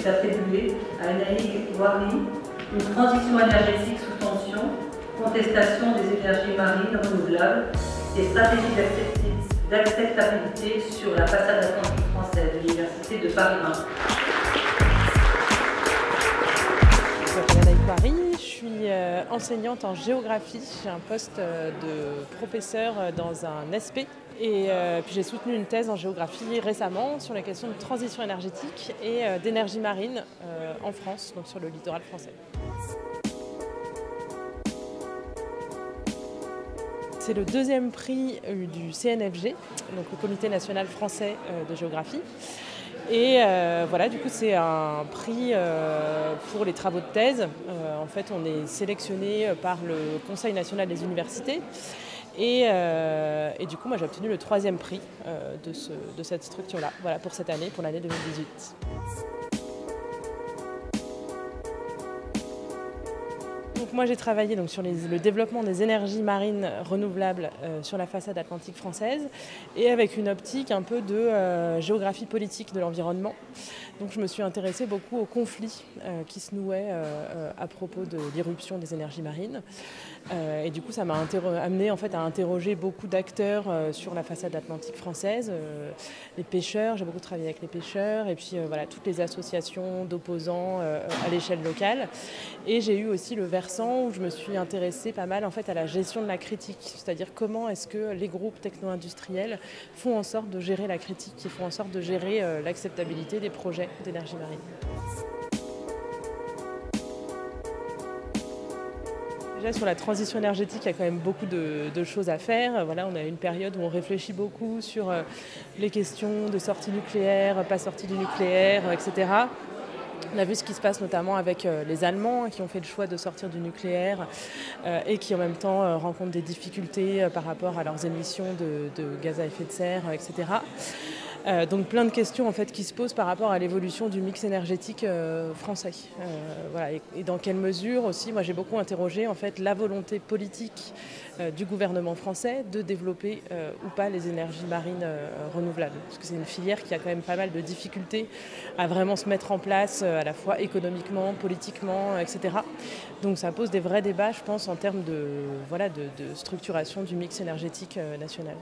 est attribué à Anaïs Wari, une transition énergétique sous tension, contestation des énergies marines renouvelables et stratégie d'acceptabilité sur la façade atlantique française de l'Université de Paris 1. Je m'appelle Anaïs Wari, je suis enseignante en géographie. J'ai un poste de professeur dans un SP. Et puis j'ai soutenu une thèse en géographie récemment sur les questions de transition énergétique et d'énergie marine en France, donc sur le littoral français. C'est le deuxième prix du CNFG, donc le Comité national français de géographie. Et voilà, du coup, c'est un prix pour les travaux de thèse. En fait, on est sélectionné par le Conseil national des universités. Et du coup, moi, j'ai obtenu le troisième prix de cette structure-là, voilà, pour cette année, pour l'année 2018. Donc moi j'ai travaillé donc, sur le développement des énergies marines renouvelables sur la façade atlantique française et avec une optique un peu de géographie politique de l'environnement. Donc je me suis intéressée beaucoup aux conflits qui se nouaient à propos de l'irruption des énergies marines. Et du coup ça m'a amené en fait, à interroger beaucoup d'acteurs sur la façade atlantique française, les pêcheurs, j'ai beaucoup travaillé avec les pêcheurs et puis voilà, toutes les associations d'opposants à l'échelle locale. Et j'ai eu aussi le versant où je me suis intéressée pas mal en fait, à la gestion de la critique, c'est-à-dire comment est-ce que les groupes techno-industriels font en sorte de gérer la critique et font en sorte de gérer l'acceptabilité des projets d'énergie marine. Déjà sur la transition énergétique, il y a quand même beaucoup de choses à faire. Voilà, on a une période où on réfléchit beaucoup sur les questions de sortie nucléaire, pas sortie du nucléaire, etc. On a vu ce qui se passe notamment avec les Allemands qui ont fait le choix de sortir du nucléaire et qui en même temps rencontrent des difficultés par rapport à leurs émissions de gaz à effet de serre, etc. Donc plein de questions en fait, qui se posent par rapport à l'évolution du mix énergétique français. Voilà. Et dans quelle mesure aussi, moi j'ai beaucoup interrogé en fait, la volonté politique du gouvernement français de développer ou pas les énergies marines renouvelables. Parce que c'est une filière qui a quand même pas mal de difficultés à vraiment se mettre en place à la fois économiquement, politiquement, etc. Donc ça pose des vrais débats, je pense, en termes de structuration du mix énergétique national.